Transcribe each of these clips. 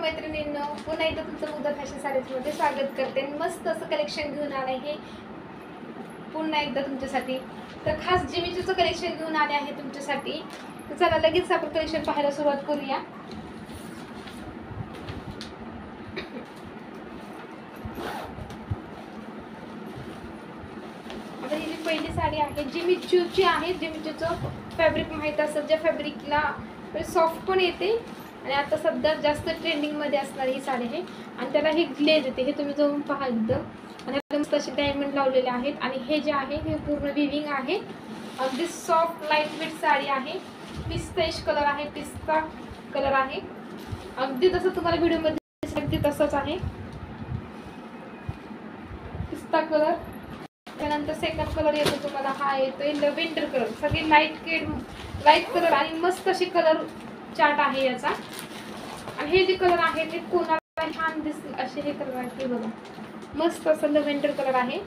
मैत्रिणींनो, पुन्हा एकदा तुमचं मुद्दा फॅशन साडीजमध्ये स्वागत करते. मस्त असं कलेक्शन घेऊन आले आहे पुन्हा एकदा तुमच्यासाठी. तर खास जिमीचूचं कलेक्शन घेऊन आले आहे तुमच्यासाठी. तर चला लगेच आपण कलेक्शन पाहायला सुरुवात करूया. आता ही जी पहिली साडी आहे जिमीचूची आहे. जिमीचूचं फॅब्रिक माहीत असेल, ज्या फॅब्रिकला सॉफ्ट पण येते आणि आता सध्या जास्त ट्रेंडिंगमध्ये असणारी ही साडी आहे. आणि त्याला हे ग्लेज येते, हे तुम्ही जाऊन पहा एकदम. आणि आता मस्त असे डायमंड लावलेले आहेत. आणि हे जे आहे हे पूर्ण विविंग आहे. अगदी सॉफ्ट लाईट वेट साडी आहे. पिस्ताइश कलर आहे, पिस्ता कलर आहे. अगदी जसं तुम्हाला व्हिडिओमध्ये दिसतं अगदी तसंच आहे. पिस्ता कलर. त्यानंतर सेकंड कलर येतो तुम्हाला, हा येतोय लव्हेंडर कलर. सगळे लाईट कलर आणि मस्त असे कलर चार्ट आहे याचा. आणि हे जे कलर आहे ते कोणाला छान दिसतील असे हे कलर आहे. बघा मस्त असं लव्हेंडर कलर आहे.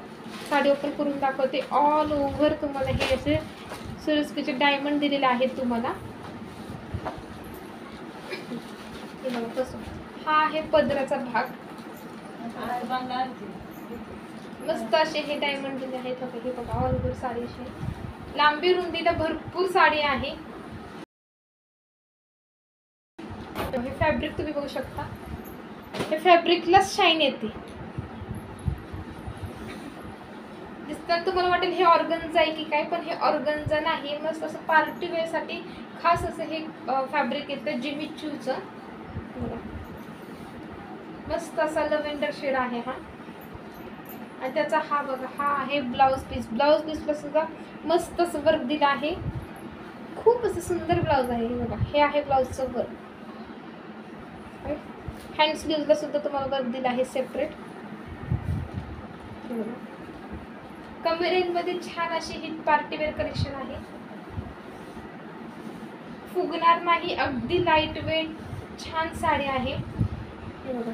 साडी ओपन करून दाखवते. ऑल ओव्हर तुम्हाला हे असे सुरस्कीचे डायमंड दिलेले आहेत तुम्हाला. हे बघा कसं, हा आहे पदराचा भाग. मस्त असे हे डायमंड दिले आहेत. हे बघा ऑल ओव्हर साडी अशी लांबी रुंदीला भरपूर साडी आहे. हे फॅब्रिक तुम्ही बघू शकता, हे फॅब्रिकला शाईन येते. दिसतात तुम्हाला वाटेल हे ऑर्गन्झा आहे की काय, पण हे ऑर्गन्झा नाही. मस्त असं पार्टी वेअर साठी खास असं हे फॅब्रिक येतं जिमीचूचं. मस्त असा लव्हेंडर शेड आहे हा. आणि त्याचा हा बघा, हा आहे ब्लाउज पीस. ब्लाउज पीसला सुद्धा मस्त असं वर्क दिलं आहे. खूप असं सुंदर ब्लाउज आहे. हे बघा, हे आहे ब्लाउजचं वर्क. हँड स्लीव्हजला सुद्धा तुम्हाला वर्क दिला आहे सेपरेट. कमी रेंजमध्ये छान अशी ही पार्टीवेअर कलेक्शन आहे. फुगणार नाही, अगदी लाईट वेट छान साडी आहे. हे बघा,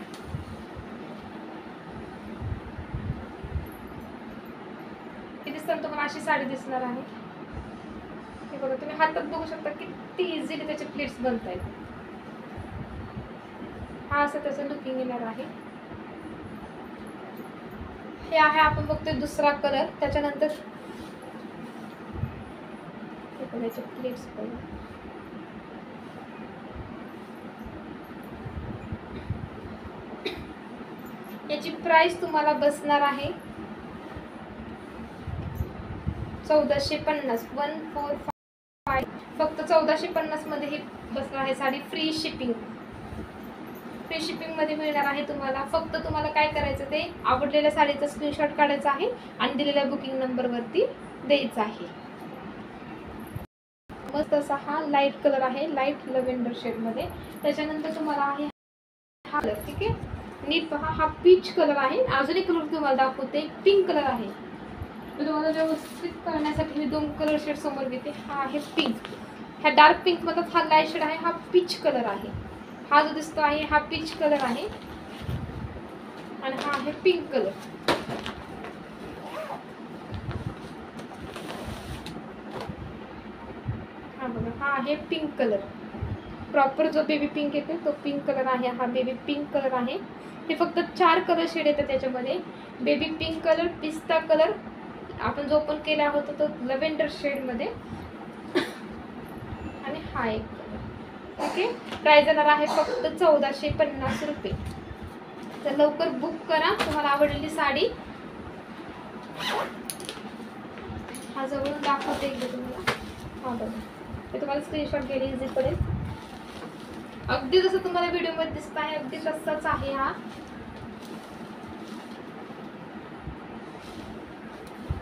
हे दिसताना तुम्हाला अशी साडी दिसणार आहे. हे बघा, तुम्ही हातात बघू शकता किती इझिली त्याचे प्लेट्स बनत आहेत. हा असं त्याचं लुकिंग येणार आहे. हे आहे आपण बघतोय दुसरा कलर. त्याच्यानंतर त्याचे प्लेट्स बघा. याची प्राइस तुम्हाला बसणार आहे 1450. 145 फक्त 1450 मध्ये ही बसणार आहे साडी. फ्री शिपिंग मध्ये मिळणार आहे तुम्हाला. फक्त तुम्हाला काय करायचं, ते आवडलेल्या साडीचा स्क्रीनशॉट काढायचा आहे आणि दिलेल्या बुकिंग नंबरवरती द्यायचा आहे. मस्त असा हा लाईट कलर आहे, लाईट लव्हेंडर शेड मध्ये. त्याच्यानंतर तुम्हाला आहे हा कलर. ठीक आहे, नीट पहा. हा पीच कलर आहे. अजून एक कलर तुम्हाला दाखवते, पिंक कलर आहे. तुम्हाला व्यवस्थित करण्यासाठी मी दोन कलर शेड समोर घेते. हा आहे पिंक. ह्या डार्क पिंक मधला हा लाईट शेड आहे. हा पीच कलर आहे. हा जो दिसतो आहे हा पीच कलर आहे. आणि हा आहे पिंक कलर. हा बघा, हा आहे पिंक कलर. प्रॉपर जो बेबी पिंक येतो तो पिंक कलर आहे. हा बेबी पिंक कलर आहे. हे फक्त 4 कलर शेड येतात त्याच्यामध्ये. बेबी पिंक कलर, पिस्ता कलर, आपण जो ओपन केला होता तो लव्हेंडर शेड मध्ये, आणि हा एक कलर. ओके, प्राइस जाणार आहे फक्त 1450 रुपये. तर लवकर बुक करा तुम्हाला आवडलेली साडी. हा जवळून दाखवते एकदा तुम्हाला. हा बघा, ते तुम्हाला स्क्रीनशॉट घ्यायला इझी पडेल. अगदी जसं तुम्हाला व्हिडिओमध्ये दिसत आहे अगदी तसंच आहे हा.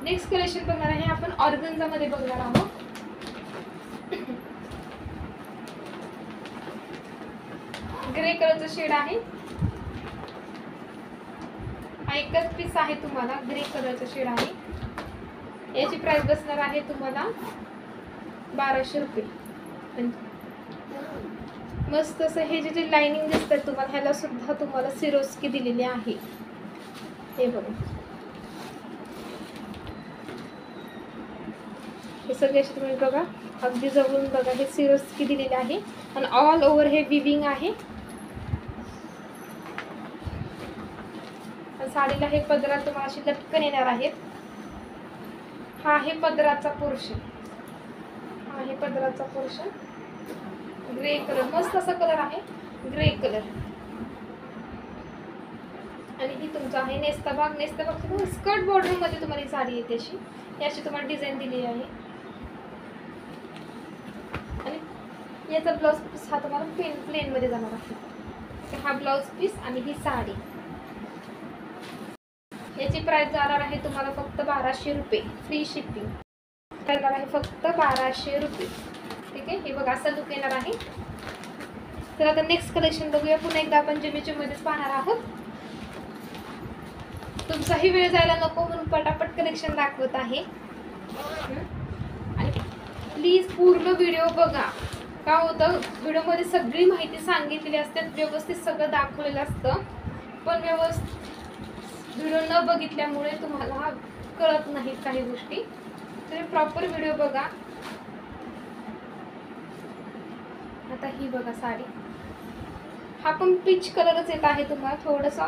नेक्स्ट कलेक्शन बघणार आहे आपण ऑर्गन्झा मध्ये बघणार आहोत. ग्रे कलरचा शेड आहे. हा एकच पीस आहे तुम्हाला. ग्रे कलरचा शेड आहे. याची प्राइस बसणार आहे तुम्हाला 1200 रुपये. मस्त असं हे जे लाइनिंग दिसतात तुम्हाला, ह्याला सुद्धा तुम्हाला सिरोस्की दिलेली आहे. हे बघा, हे सगळे असे तुम्ही बघा, अगदी जवळून बघा. हे सिरोस्की दिलेले आहे आणि ऑल ओव्हर हे विविंग आहे. साडीला हे पदरात तुम्हाला अशी लटकन येणार आहेत. हा आहे पदराचा पोर्शन. हा आहे पदराचा पोर्शन. ग्रे कलर, मस्त असा कलर आहे, ग्रे कलर. आणि ही तुमचा आहे नेस्ता भाग. नेस्ता भाग स्कर्ट बॉर्डर मध्ये तुम्हाला ही साडी येते अशी. ही अशी तुम्हाला डिझाईन दिली आहे. आणि याचा ब्लाउज पीस हा तुम्हाला प्लेन मध्ये जाणार आहे. हा ब्लाउज पीस आणि ही साडी. याची प्राइस जाणार आहे तुम्हाला फक्त 1200 रुपये, फ्री शिपिंग. जाणार आहे फक्त 1200 रुपये. ठीक आहे. हे बघा असा लुक येणार आहे. तर आता नेक्स्ट कलेक्शन बघूया. पुन्हा एकदा आपण जिमीचू मध्येच पाहणार आहोत. तुमचाही वेळ जायला नको म्हणून पटापट कलेक्शन दाखवत आहे. आणि प्लीज पूर्ण व्हिडिओ बघा. का होतं, व्हिडिओमध्ये सगळी माहिती सांगितलेली असते, व्यवस्थित सगळं दाखवलेलं असतं, पण व्यवस्थित व्हिडिओ न बघितल्यामुळे तुम्हाला कळत नाहीत काही गोष्टी. तर प्रॉपर व्हिडिओ बघा. आता ही बघा साडी. हा पण पीच कलरच येत आहे तुम्हाला, थोडासा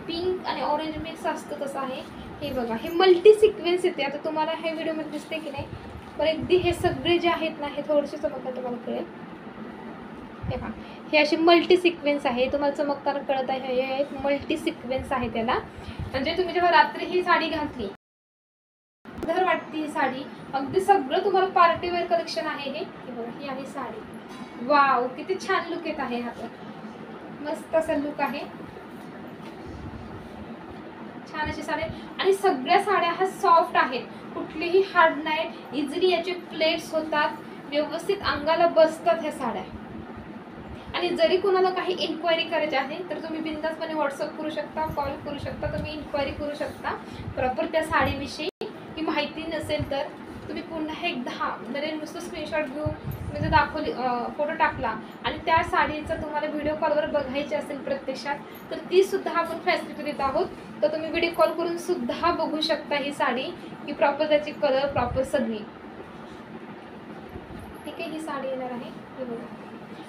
पिंक आणि ऑरेंज मिक्स असतं तसं आहे. हे बघा, हे मल्टी सिक्वेन्स येते. आता तुम्हाला हे व्हिडिओमध्ये दिसते की नाही, पण अगदी हे सगळे जे आहेत ना, हे थोडेसे चमकतात, तुम्हाला कळेल. हे पहा, हे अशी मल्टी सिक्वेन्स आहे, तुम्हाला चमकताना कळत आहे. हे एक मल्टी सिक्वेन्स आहे त्याला. म्हणजे तुम्ही जेव्हा रात्री ही साडी घातली तर वाटते ही साडी. अगदी सगळं तुम्हाला पार्टी वेअर कलेक्शन आहे हे. बघा, ही आहे साडी. वाव, किती छान लुक येत आहे. हा मस्त असा लुक आहे. छान अशी साडी. आणि सगळ्या साड्या ह्या सॉफ्ट आहेत, कुठलीही हार्ड नाही. इझिली याचे प्लेट्स होतात, व्यवस्थित अंगाला बसतात ह्या साड्या. आणि जरी कोणाला काही इन्क्वायरी करायची आहे तर तुम्ही बिनधास्तपणे व्हॉट्सअप करू शकता, कॉल करू शकता, तुम्ही इन्क्वायरी करू शकता प्रॉपर त्या साडीविषयी. ही माहिती नसेल तर तुम्ही पुन्हा एकदा जरी नुसतं स्क्रीनशॉट घेऊन म्हणजे दाखवली, फोटो टाकला आणि त्या साडीचा तुम्हाला व्हिडिओ कॉलवर बघायची असेल प्रत्यक्षात, तर ती सुद्धा आपण फॅसिलिटी देत आहोत. तर तुम्ही व्हिडिओ कॉल करून सुद्धा बघू शकता ही साडी, की प्रॉपर त्याची कलर प्रॉपर सगळी. ठीक आहे. ही साडी येणार आहे. हे बघा.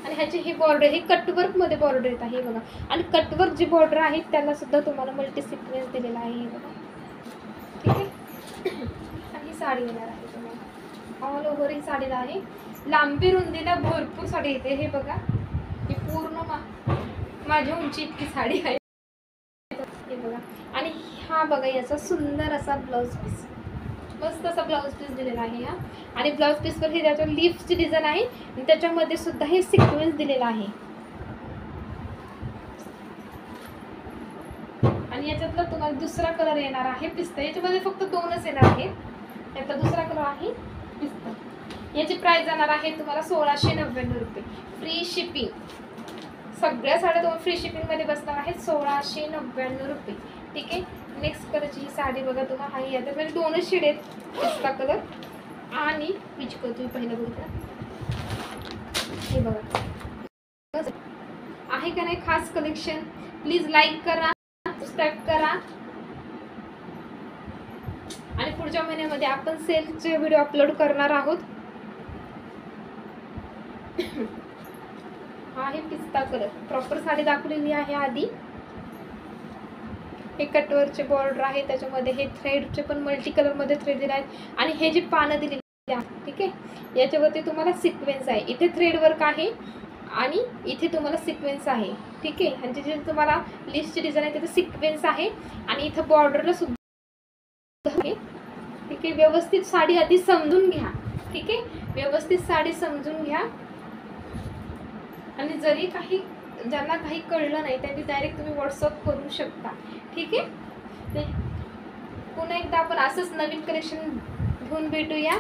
आणि ह्याची ही बॉर्डर, ही कटवर्क मध्ये बॉर्डर येत आहे. बघा, आणि कटवर्क जी बॉर्डर आहे त्याला सुद्धा तुम्हाला मल्टी सिक्वेन्स दिलेला आहे. हे बघा. ठीक आहे. आणि ही साडी येणार आहे तुम्हाला ऑल ओव्हर. ही साडीला आहे लांबी रुंदीला भरपूर साडी येते. हे बघा, ही पूर्ण माझ्या उंची इतकी साडी आहे. हे बघा. आणि हा बघा, याचा सुंदर असा ब्लाउज पीस, मस्त असा ब्लाउज पीस दिलेला आहे हा. आणि ब्लाउज पीसवर हे त्याच्या लीफची डिझाईन आहे आणि त्याच्यामध्ये सुद्धा हे सिक्वेन्स दिलेला आहे. आणि याच्यातला तुम्हाला दुसरा कलर येणार आहे पिस्ता. याच्यामध्ये फक्त दोनच येणार आहेत. याचा दुसरा कलर आहे पिस्ता. याची प्राइस जाणार आहे तुम्हाला 1699 रुपये, फ्री शिपिंग. सगळ्या साड्या तुम्हाला फ्री शिपिंग मध्ये बसणार आहेत 1699 रुपये. ठीक आहे. नेक्स्ट कलरची ही साडी बघा तुम्हाला. हा याच्यामध्ये दोनच शेड आहेत, पिस्ता कलर आणि पीच कलर. तुम्ही पहिलं बघितलं, हे बघा आहे का नाही खास कलेक्शन. प्लीज लाईक करा, सबस्क्राईब करा. आणि पुढच्या महिन्यामध्ये आपण सेलचे व्हिडिओ अपलोड करणार आहोत. हा आहे पिस्ता कलर. प्रॉपर साडी दाखवलेली आहे आधी. हे कटवरचे बॉर्डर आहे, त्याच्यामध्ये हे थ्रेडचे पण मल्टी कलर मध्ये थ्रेड दिले आहेत. आणि हे जे पानं दिलेली आहेत, ठीक आहे, याच्यावरती तुम्हाला सिक्वेन्स आहे. इथे थ्रेड वर्क आहे आणि इथे तुम्हाला सिक्वेन्स आहे. ठीक आहे. आणि जे तुम्हाला लिस्टची डिझाईन आहे तिथे सिक्वेन्स आहे आणि इथं बॉर्डरला सुद्धा आहे. ठीक आहे. व्यवस्थित साडी आधी समजून घ्या. ठीक आहे. व्यवस्थित साडी समजून घ्या. आणि जरी ज्यांना काही कळलं नाही त्यांनी डायरेक्ट तुम्ही व्हॉट्सअप करू शकता. ठीक आहे. पुन्हा एकदा आपण असंच नवीन कलेक्शन घेऊन भेटूया.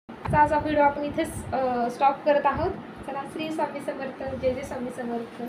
आजचा व्हिडिओ आपण इथे स्टॉप करत आहोत. चला, श्री स्वामी समर्थ, जय जय स्वामी समर्थ.